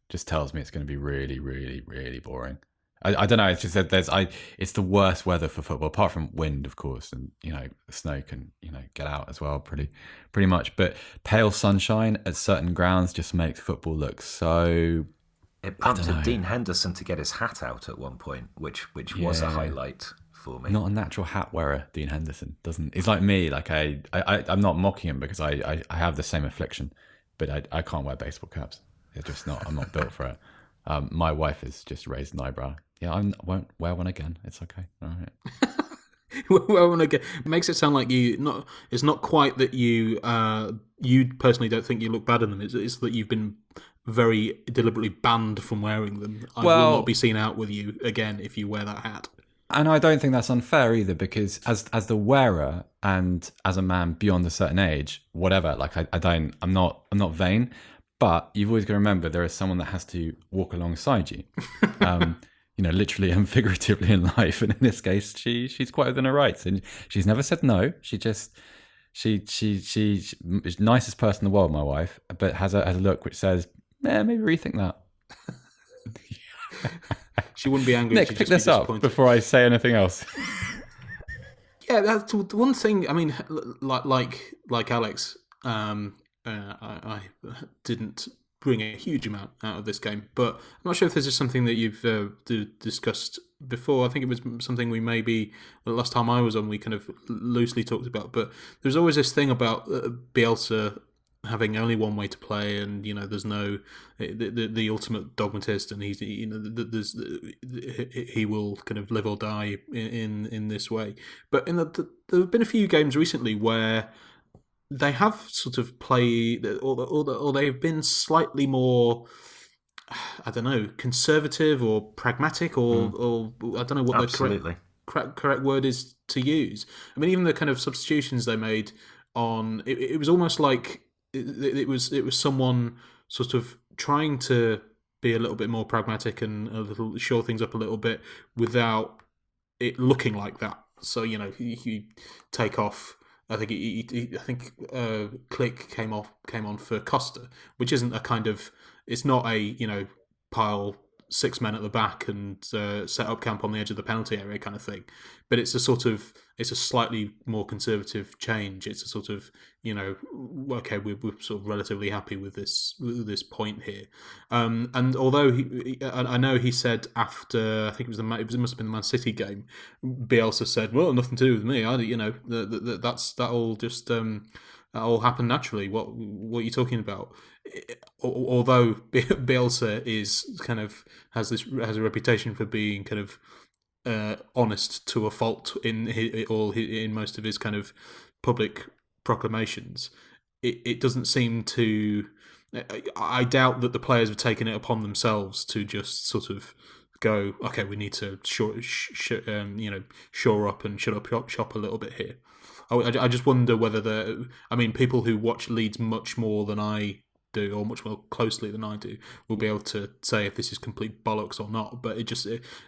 just tells me it's going to be really, really, really boring. I don't know. It's just that it's the worst weather for football, apart from wind, of course, and the snow can get out as well, pretty much. But pale sunshine at certain grounds just makes football look so. It prompted Dean Henderson to get his hat out at one point, which was a highlight for me. Not a natural hat wearer, Dean Henderson doesn't. He's like me. Like I'm not mocking him because I have the same affliction, but I can't wear baseball caps. They're just not. I'm not built for it. My wife has just raised an eyebrow. Yeah, I won't wear one again. It's okay. All right. Wear one again. It makes it sound like it's not quite that you personally don't think you look bad in them. It's that you've been very deliberately banned from wearing them. I will not be seen out with you again if you wear that hat. And I don't think that's unfair either, because as the wearer and as a man beyond a certain age, whatever, like I'm not vain, but you've always got to remember there is someone that has to walk alongside you. Literally and figuratively in life. And in this case, she's quite within her rights, and she's never said no. She's the nicest person in the world, my wife, but has a look which says, maybe rethink that. She wouldn't be angry. Nick, pick this up before I say anything else. Yeah, that's one thing. I mean, like Alex, I didn't bring a huge amount out of this game, but I'm not sure if this is something that you've discussed before. I think it was something we maybe the last time I was on we kind of loosely talked about. But there's always this thing about Bielsa having only one way to play, and there's no the ultimate dogmatist, and he's he will kind of live or die in this way. But there have been a few games recently where they have sort of played, or they've been slightly more, I don't know, conservative or pragmatic, or I don't know what the correct word is to use. I mean, even the kind of substitutions they made on it was almost like it was someone sort of trying to be a little bit more pragmatic and a little shore things up a little bit without it looking like that. So you take off. I think Click came on for Costa, which isn't a kind of, it's not a pile 6 men at the back and set up camp on the edge of the penalty area kind of thing, but it's a slightly more conservative change. It's a sort of okay, we're sort of relatively happy with this point here, and although I know he said after, I think it must have been the Man City game, Bielsa said, well, nothing to do with me. That all happened naturally. What are you talking about? Although Bielsa is kind of has a reputation for being kind of honest to a fault in most of his kind of public proclamations, it doesn't seem to. I doubt that the players have taken it upon themselves to just sort of go, okay, we need to shore up and shut up shop a little bit here. I just wonder whether people who watch Leeds much more than I do, or much more closely than I do, will be able to say if this is complete bollocks or not. But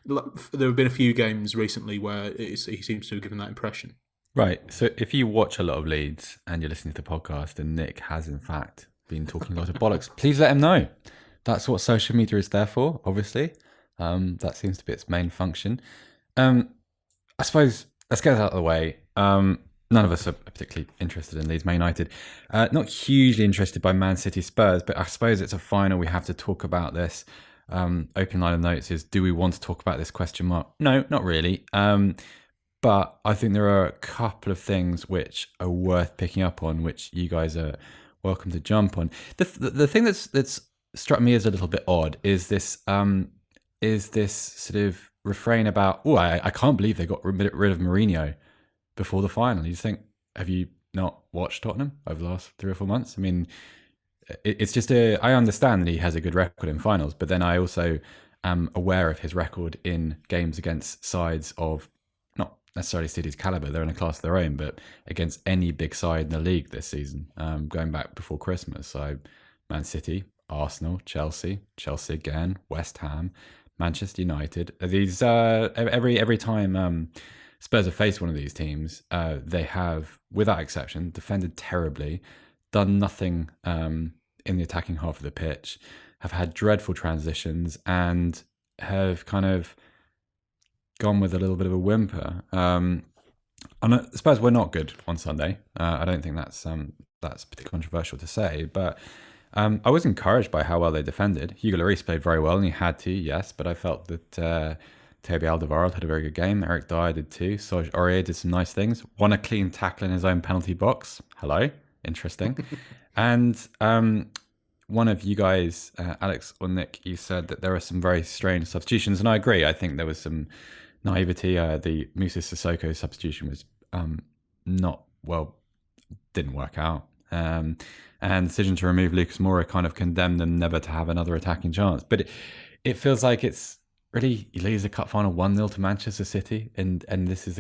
there have been a few games recently where he seems to have given that impression. Right. So if you watch a lot of Leeds and you're listening to the podcast, and Nick has in fact been talking a lot of bollocks, please let him know. That's what social media is there for, obviously. That seems to be its main function. I suppose let's get that out of the way. None of us are particularly interested in Leeds Man United. Not hugely interested by Man City Spurs, but I suppose it's a final. We have to talk about this. Open line of notes is, do we want to talk about this question mark? No, not really. But I think there are a couple of things which are worth picking up on, which you guys are welcome to jump on. The thing that's struck me as a little bit odd is this sort of refrain about, oh, I can't believe they got rid of Mourinho before the final. You just think, have you not watched Tottenham over the last 3 or 4 months? I mean, it's just I understand that he has a good record in finals, but then I also am aware of his record in games against sides of not necessarily City's caliber. They're in a class of their own, but against any big side in the league this season, going back before Christmas. So Man City, Arsenal, Chelsea again, West Ham, Manchester United. These every time Spurs have faced one of these teams, they have, without exception, defended terribly, done nothing in the attacking half of the pitch, have had dreadful transitions, and have kind of gone with a little bit of a whimper. And Spurs were not good on Sunday. I don't think that's particularly controversial to say, but I was encouraged by how well they defended. Hugo Lloris played very well, and he had to, yes, but I felt that Toby Alderweireld had a very good game. Eric Dyer did too. Serge Aurier did some nice things. Won a clean tackle in his own penalty box. Hello, interesting. And one of you guys, Alex or Nick, you said that there are some very strange substitutions, and I agree. I think there was some naivety. The Moussa Sissoko substitution was didn't work out. And the decision to remove Lucas Moura kind of condemned them never to have another attacking chance. But it feels like it's really, you lose a cup final 1-0 to Manchester City, and this is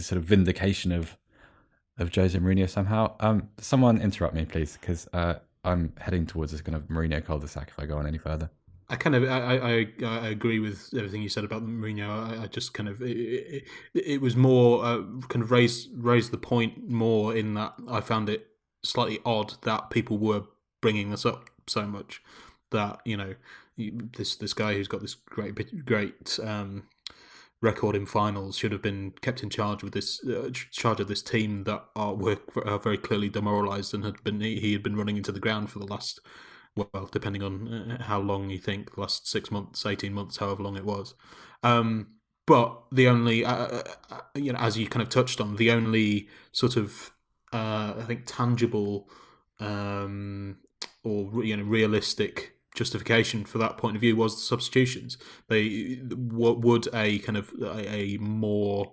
sort of vindication of Jose Mourinho somehow. Someone interrupt me, please, because I'm heading towards this kind of Mourinho cul-de-sac if I go on any further. I agree with everything you said about Mourinho. I just kind of it was more kind of raised the point more in that I found it slightly odd that people were bringing this up so much. That, you know, this guy who's got this great record in finals should have been kept in charge with this charge of this team that are very clearly demoralised and he had been running into the ground for the last, well, depending on how long you think, the last 6 months, 18 months, however long it was. But the only, as you kind of touched on, the only sort of, I think, tangible or realistic justification for that point of view was the substitutions. They would a kind of a more,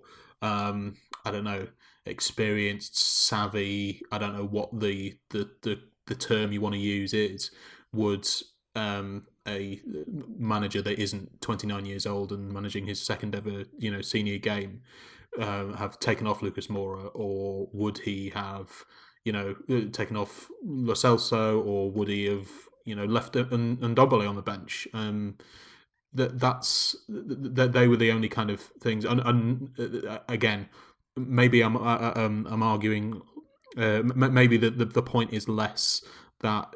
experienced, savvy, I don't know what the term you want to use is, would a manager that isn't 29 years old and managing his second ever senior game have taken off Lucas Moura, or would he have taken off Lo Celso, or would he have left Ndombele on the bench? They were the only kind of things. And again, maybe I'm arguing. Maybe the point is less that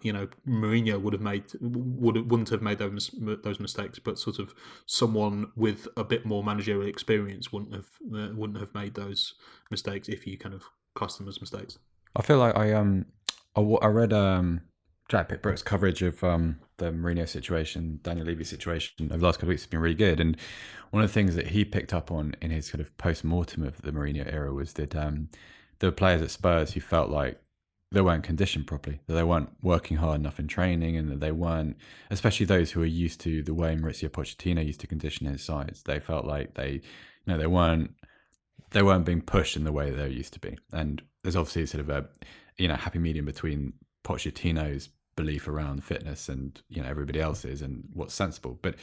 Mourinho wouldn't have made those mistakes, but sort of someone with a bit more managerial experience wouldn't have made those mistakes, if you kind of class them as mistakes. I feel like I read Jack Pitt-Brooks' coverage of the Mourinho situation, Daniel Levy's situation over the last couple of weeks has been really good. And one of the things that he picked up on in his sort of post-mortem of the Mourinho era was that there were players at Spurs who felt like they weren't conditioned properly, that they weren't working hard enough in training, and that they weren't, especially those who were used to the way Mauricio Pochettino used to condition his sides, they felt like they weren't being pushed in the way they used to be. And there's obviously sort of a happy medium between Pochettino's belief around fitness and everybody else's and what's sensible. But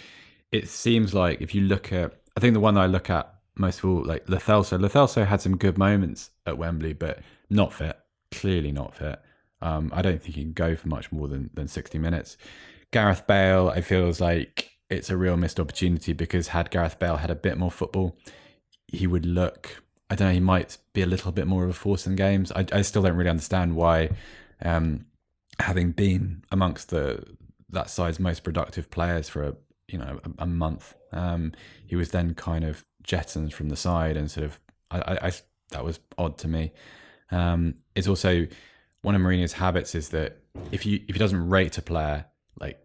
it seems like if you look at, I think the one that I look at most of all, like Lo Celso had some good moments at Wembley, but not fit, clearly not fit. I don't think he can go for much more than 60 minutes. Gareth Bale, it feels like it's a real missed opportunity, because had Gareth Bale had a bit more football, he would look, I don't know, he might be a little bit more of a force in games. I still don't really understand why, having been amongst that side's most productive players for a month, he was then kind of jettisoned from the side, and sort of I that was odd to me. It's also one of Mourinho's habits is that if he doesn't rate a player, like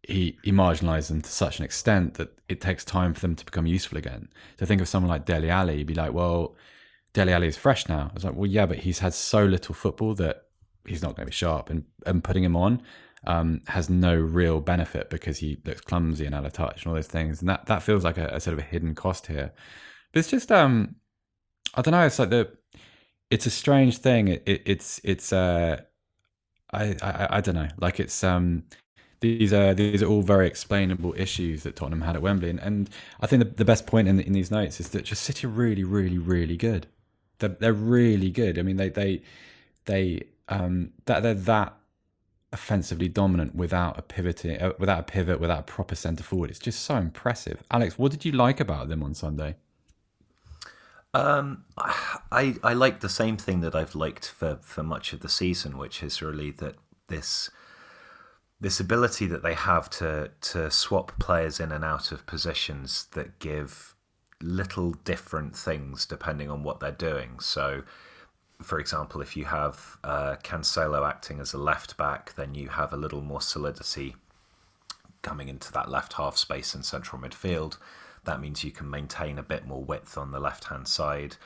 he marginalised them to such an extent that it takes time for them to become useful again. To think of someone like Dele Alli, you'd be like, well, Dele Alli is fresh now. I was like, well, yeah, but he's had so little football that he's not going to be sharp, and putting him on has no real benefit because he looks clumsy and out of touch and all those things, and that feels like a sort of a hidden cost here. But it's just I don't know. It's like it's a strange thing. I don't know. Like it's these are all very explainable issues that Tottenham had at Wembley, and I think the best point in these notes is that just City are really, really, really good. They're really good. I mean, they're that offensively dominant without a pivot, without a proper centre forward. It's just so impressive. Alex, what did you like about them on Sunday? I like the same thing that I've liked for much of the season, which is really that this ability that they have to swap players in and out of positions that give little different things depending on what they're doing. So, for example, if you have Cancelo acting as a left back, then you have a little more solidity coming into that left half space in central midfield. That means you can maintain a bit more width on the left-hand side.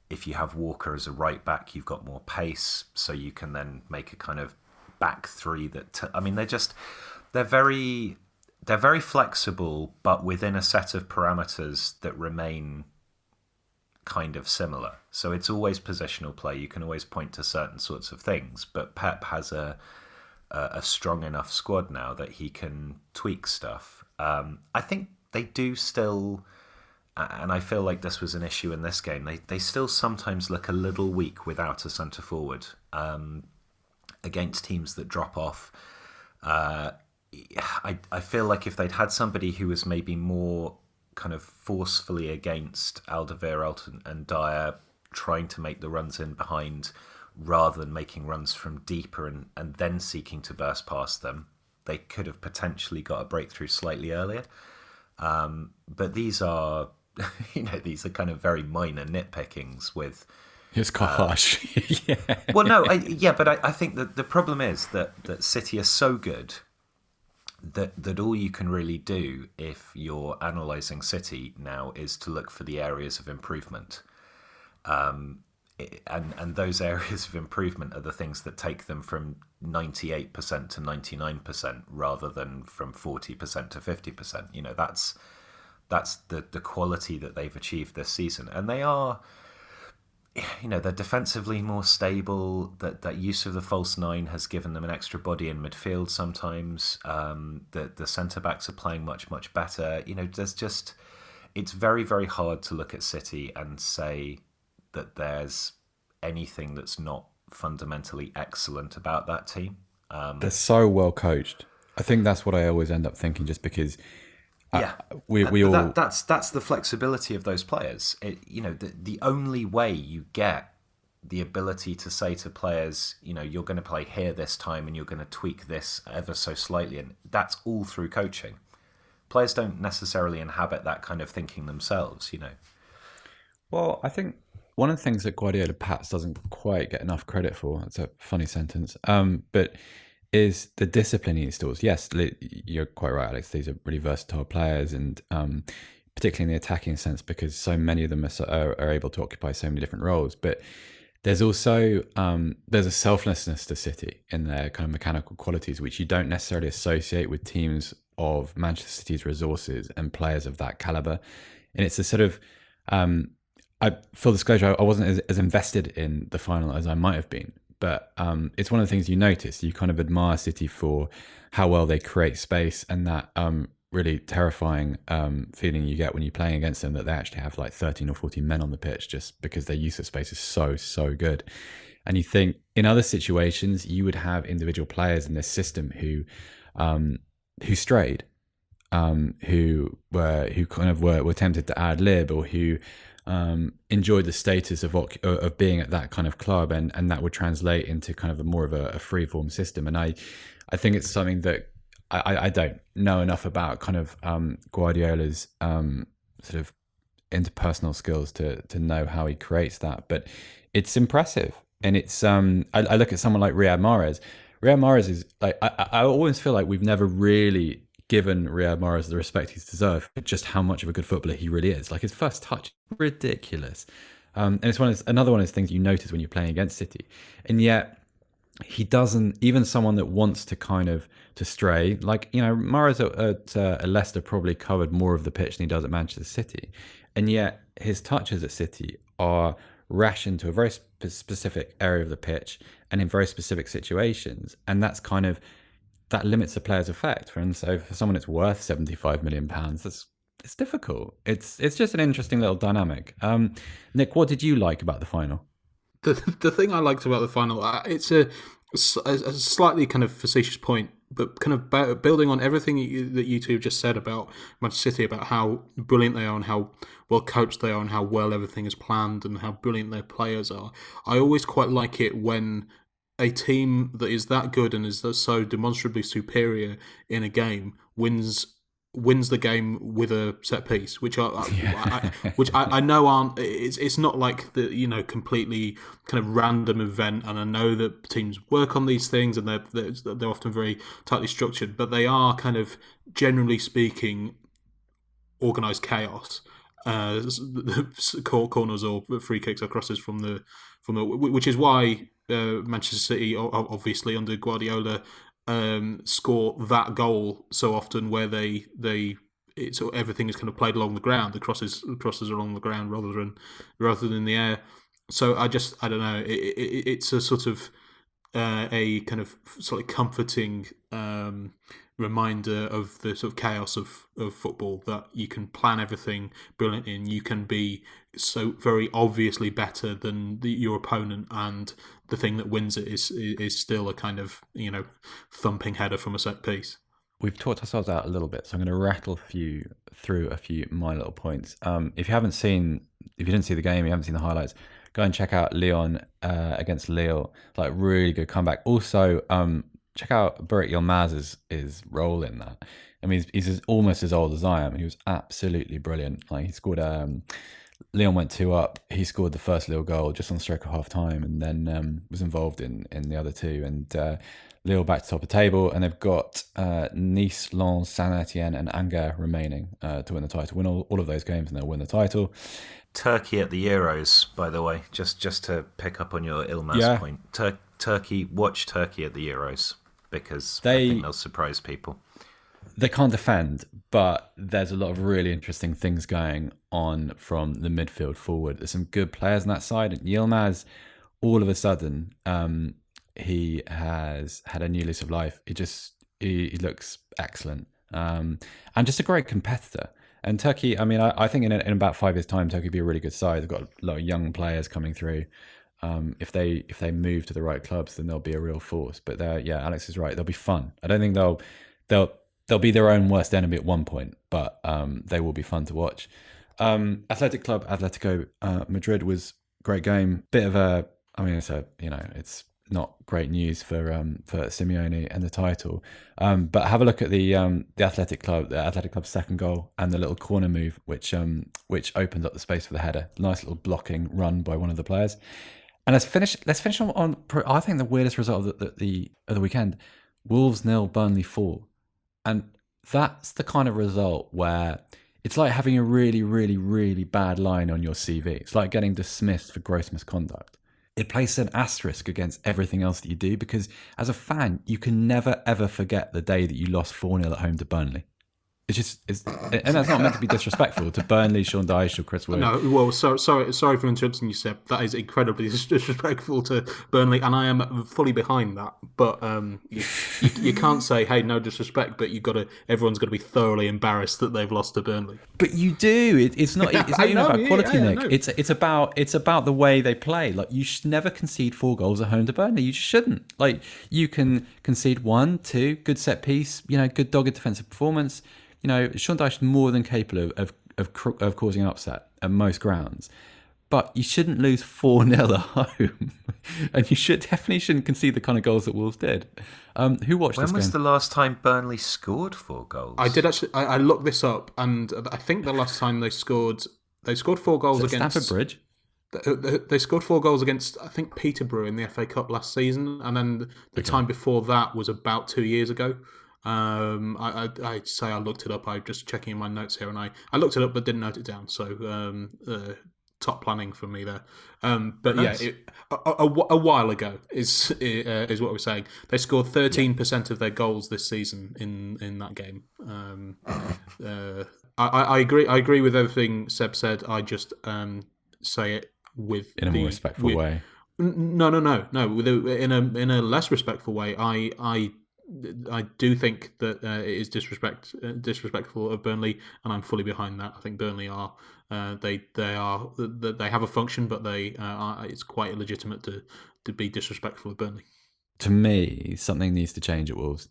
If you have Walker as a right back, you've got more pace, so you can then make a kind of back three they're very flexible, but within a set of parameters that remain kind of similar. So it's always positional play. You can always point to certain sorts of things, but Pep has a strong enough squad now that he can tweak stuff. I think they do still, and I feel like this was an issue in this game, they still sometimes look a little weak without a centre forward against teams that drop off. I feel like if they'd had somebody who was maybe more kind of forcefully against Alderweireld and Dyer, trying to make the runs in behind rather than making runs from deeper and then seeking to burst past them, they could have potentially got a breakthrough slightly earlier. But these are, these are kind of very minor nitpickings with. It's harsh. Yeah. Well, no, but I think that the problem is that City are so good that all you can really do if you're analysing City now is to look for the areas of improvement. And those areas of improvement are the things that take them from 98% to 99% rather than from 40% to 50%. That's the quality that they've achieved this season. And they are, they're defensively more stable. That use of the false nine has given them an extra body in midfield sometimes. The centre-backs are playing much, much better. It's very, very hard to look at City and say that there's anything that's not fundamentally excellent about that team. They're so well coached. I think that's what I always end up thinking, just because that's the flexibility of those players. The only way you get the ability to say to players, you're going to play here this time and you're going to tweak this ever so slightly, and that's all through coaching. Players don't necessarily inhabit that kind of thinking themselves, Well, I think one of the things that Guardiola perhaps doesn't quite get enough credit for, it's a funny sentence, but is the discipline he installs. Yes, you're quite right, Alex. These are really versatile players, and particularly in the attacking sense, because so many of them are able to occupy so many different roles. But there's also there's a selflessness to City in their kind of mechanical qualities, which you don't necessarily associate with teams of Manchester City's resources and players of that caliber. And it's a sort of full disclosure, I wasn't as invested in the final as I might have been, but it's one of the things you notice. You kind of admire City for how well they create space, and that really terrifying feeling you get when you're playing against them, that they actually have like 13 or 14 men on the pitch, just because their use of space is so good. And you think in other situations you would have individual players in this system who strayed, who were tempted to ad lib, or who enjoyed the status of being at that kind of club, and that would translate into kind of more of a free-form system. And I think it's something that I don't know enough about kind of Guardiola's sort of interpersonal skills to know how he creates that, but it's impressive. And it's I look at someone like Riyad Mahrez. Riyad Mahrez is like, I always feel like we've never really given Riyad Mahrez the respect he's deserved for just how much of a good footballer he really is. Like his first touch, ridiculous. And it's another one of those things you notice when you're playing against City. And yet he doesn't, even someone that wants to kind of to stray, like, Mahrez at Leicester probably covered more of the pitch than he does at Manchester City. And yet his touches at City are rationed to a very specific area of the pitch and in very specific situations. And that's kind of, that limits the player's effect. And so for someone that's worth £75 million, it's difficult. It's just an interesting little dynamic. Nick, what did you like about the final? The thing I liked about the final, it's a slightly kind of facetious point, but kind of building on everything that you two have just said about Manchester City, about how brilliant they are and how well coached they are and how well everything is planned and how brilliant their players are. I always quite like it when a team that is that good and is so demonstrably superior in a game wins the game with a set piece, which I know aren't. It's not like the completely kind of random event, and I know that teams work on these things and they're often very tightly structured, but they are kind of, generally speaking, organised chaos. Corners or free kicks or crosses from the which is why Manchester City, obviously under Guardiola, score that goal so often, where everything is kind of played along the ground. The crosses are along the ground rather than in the air. So I don't know. It's a sort of a kind of slightly comforting reminder of the sort of chaos of football, that you can plan everything brilliantly and you can be so very obviously better than your opponent, and the thing that wins it is still a kind of thumping header from a set piece. We've talked ourselves out a little bit, so I'm going to rattle through a few my little points. If you didn't see the game, you haven't seen the highlights, go and check out Lyon against Lille. Like, really good comeback. Also, check out Burak Yilmaz's role in that. I mean, he's almost as old as I am, and he was absolutely brilliant. Like, he scored. Lyon went 2 up. He scored the first Lille goal just on the stroke of half time, and then was involved in the other two. And Lille back to top of the table, and they've got Nice, Lens, Saint-Etienne, and Angers remaining to win the title. Win all of those games, and they'll win the title. Turkey at the Euros, by the way, just to pick up on your Ilmaz point. Watch Turkey at the Euros, because I think they'll surprise people. They can't defend, but there's a lot of really interesting things going on from the midfield forward. There's some good players on that side. And Yilmaz, all of a sudden, he has had a new lease of life. He looks excellent, and just a great competitor. And Turkey, I mean, I think in about 5 years' time, Turkey will be a really good side. They've got a lot of young players coming through. If they move to the right clubs, then they'll be a real force. But Alex is right. They'll be fun. I don't think they'll be their own worst enemy at one point, but they will be fun to watch. Athletic Club Atletico Madrid was a great game. Bit of a, I mean, it's not great news for Simeone and the title. But have a look at the Athletic Club's second goal and the little corner move, which opened up the space for the header. Nice little blocking run by one of the players. And let's finish on I think the weirdest result of the weekend: Wolves 0, Burnley 4. And that's the kind of result where it's like having a really, really, really bad line on your CV. It's like getting dismissed for gross misconduct. It places an asterisk against everything else that you do, because as a fan, you can never, ever forget the day that you lost 4-0 at home to Burnley. And that's not meant to be disrespectful to Burnley, Sean Dyche, or Chris Wood. No, well, sorry for interrupting you, Seb. That is incredibly disrespectful to Burnley, and I am fully behind that. But you can't say, "Hey, no disrespect," but everyone's got to be thoroughly embarrassed that they've lost to Burnley. But you do. It's not even about quality, Nick. It's about the way they play. Like, you should never concede 4 goals at home to Burnley. You just shouldn't. Like, you can concede 1, 2, good set piece, good dogged defensive performance. Sean Dyche is more than capable of causing an upset at most grounds. But you shouldn't lose 4-0 at home. And you definitely shouldn't concede the kind of goals that Wolves did. Who watched this game? When was the last time Burnley scored 4 goals? I did actually. I looked this up, and I think the last time they scored 4 goals against Stamford Bridge. They scored 4 goals against, I think, Peterborough in the FA Cup last season, and then the time before that was about 2 years ago. I'd say I looked it up. I'm just checking in my notes here, and I looked it up but didn't note it down. So top planning from me there. But Nice. yeah, a while ago is what we're saying. They scored 13% of their goals this season in that game. I agree. I agree with everything Seb said. I just say it with In a more respectful way. No. In a less respectful way. I do think that it is disrespectful of Burnley, and I'm fully behind that. I think Burnley are they have a function, but it's quite illegitimate to be disrespectful of Burnley. To me, something needs to change at Wolves.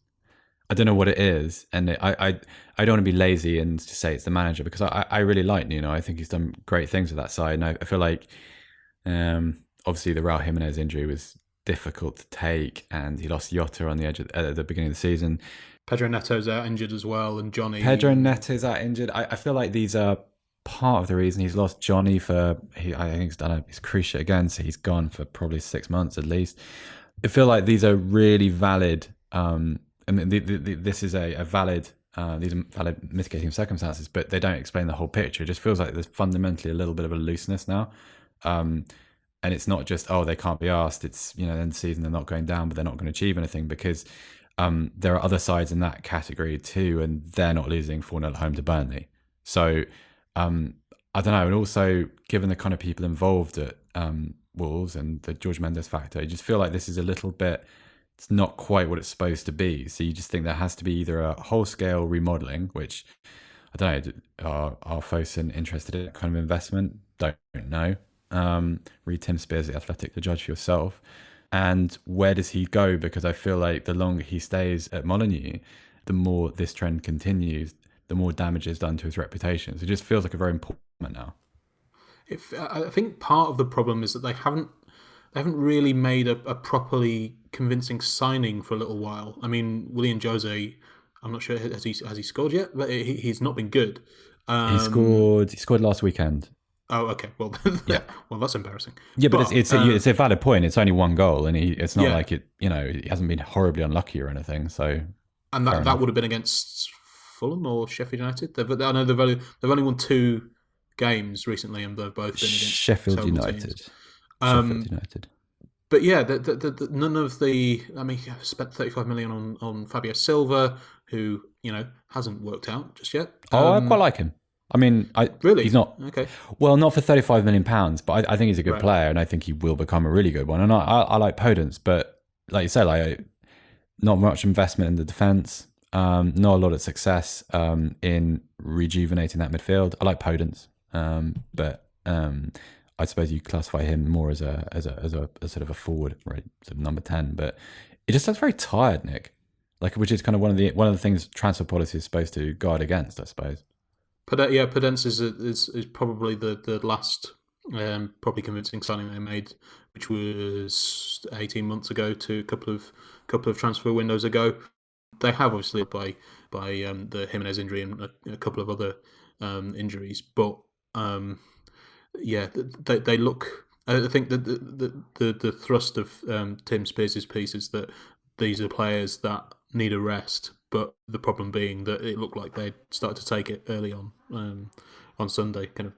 I don't know what it is, and I don't want to be lazy and just say it's the manager, because I really like Nuno. I think he's done great things with that side, and I feel like obviously the Raul Jimenez injury was difficult to take, and he lost Jota on the edge at the beginning of the season. Pedro Neto's out injured as well, and Johnny. Pedro Neto's out injured. I feel like these are part of the reason he's lost Johnny I think he's done his cruciate again, so he's gone for probably 6 months at least. I feel like these are really valid. This is a valid. These are valid mitigating circumstances, but they don't explain the whole picture. It just feels like there's fundamentally a little bit of a looseness now. And it's not just, they can't be asked. It's, end of the season, they're not going down, but they're not going to achieve anything, because there are other sides in that category too, and they're not losing 4-0 at home to Burnley. So I don't know. And also, given the kind of people involved at Wolves and the George Mendes factor, I just feel like this is a little bit, it's not quite what it's supposed to be. So you just think there has to be either a whole-scale remodelling, which, I don't know, are Fosun interested in that kind of investment? Don't know. Read Tim Spears at The Athletic to judge for yourself. And where does he go? Because I feel like the longer he stays at Molineux, the more this trend continues, the more damage is done to his reputation. So it just feels like a very important moment now. I think part of the problem is that they haven't really made a properly convincing signing for a little while. I mean, Willian Jose, I'm not sure has he scored yet, but he's not been good. He scored last weekend. Oh, okay. Well, yeah. Well, that's embarrassing. Yeah, but it's a valid point. It's only one goal, and it's not like it. He hasn't been horribly unlucky or anything. So, and that would have been against Fulham or Sheffield United. I know they've only won 2 games recently, and they've both been against Sheffield United. Sheffield United. But yeah, none of the. I mean, spent 35 million on Fabio Silva, who hasn't worked out just yet. I quite like him. I mean, really, he's not okay. Well, not for £35 million, but I think he's a good player, and I think he will become a really good one. And I like Podence, but like you said, not much investment in the defence, not a lot of success in rejuvenating that midfield. I like Podence, but I suppose you classify him more as a sort of a forward, right, sort of number 10. But it just looks very tired, Nick. Which is kind of one of the things transfer policy is supposed to guard against, I suppose. Podence is probably the last probably convincing signing they made, which was 18 months ago to a couple of transfer windows ago. They have obviously by the Jimenez injury and a couple of other injuries, but they look. I think that the thrust of Tim Spears' piece is that these are players that need a rest. But the problem being that it looked like they started to take it early on Sunday. Kind of,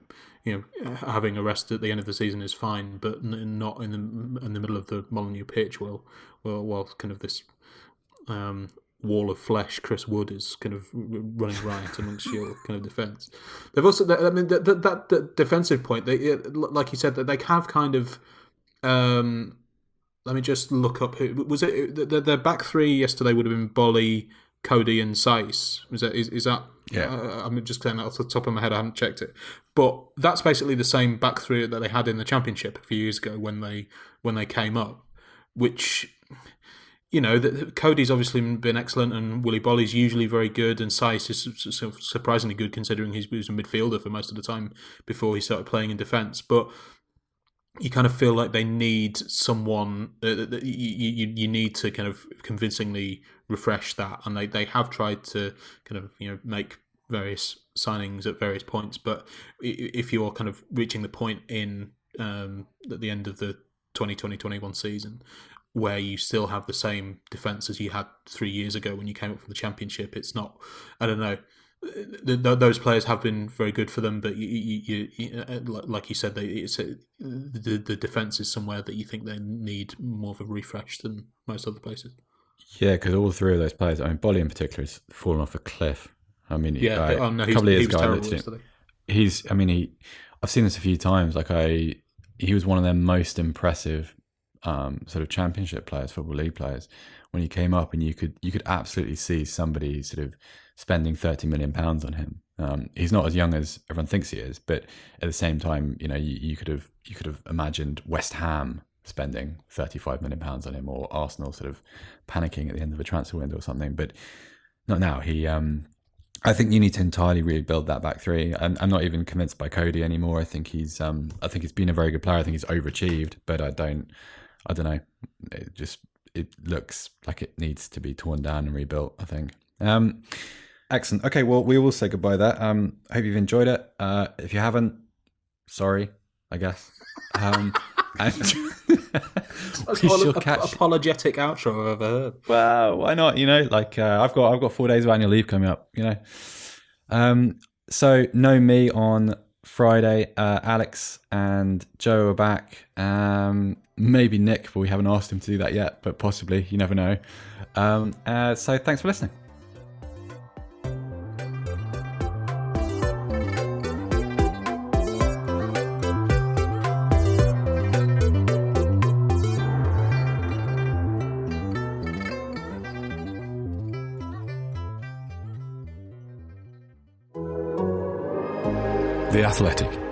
having a rest at the end of the season is fine, but not in the middle of the Molineux pitch. While kind of this wall of flesh, Chris Wood is kind of running riot amongst your kind of defence. They've also, that defensive point. Like you said, that they have kind of. Let me just look up who was it. Their back 3 yesterday would have been Bolly, Cody and Saiss. Is that? Yeah. I'm just saying that off the top of my head. I haven't checked it, but that's basically the same back 3 that they had in the Championship a few years ago when they came up. Which, Cody's obviously been excellent, and Willy Bolly's usually very good, and Saiss is surprisingly good considering he was a midfielder for most of the time before he started playing in defence. But you kind of feel like they need someone that you need to kind of convincingly refresh that, and they have tried to kind of make various signings at various points, but if you're kind of reaching the point in at the end of the 2020-21 season where you still have the same defence as you had 3 years ago when you came up from the Championship. It's not, I don't know. Those players have been very good for them, but you like you said, the defence is somewhere that you think they need more of a refresh than most other places. Yeah, because all three of those players, I mean, Bolly in particular, has fallen off a cliff. I mean, Yeah, a couple of years ago, I looked at him. I've seen this a few times. He was one of their most impressive sort of Championship players, Football League players, when he came up, and you could absolutely see somebody sort of spending £30 million on him. He's not as young as everyone thinks he is, but at the same time, you could have imagined West Ham spending £35 million on him, or Arsenal sort of panicking at the end of a transfer window or something. But not now. I think you need to entirely rebuild that back three. I'm not even convinced by Cody anymore. I think he's been a very good player. I think he's overachieved, but I don't know. It looks like it needs to be torn down and rebuilt, I think. Excellent. Okay, well, we will say goodbye there. Hope you've enjoyed it. If you haven't, sorry, I guess. Apologetic outro I've ever heard. Well, why not? I've got 4 days of annual leave coming up. So know me on Friday. Alex and Joe are back. Maybe Nick, but we haven't asked him to do that yet. But possibly, you never know. So thanks for listening. The Athletic.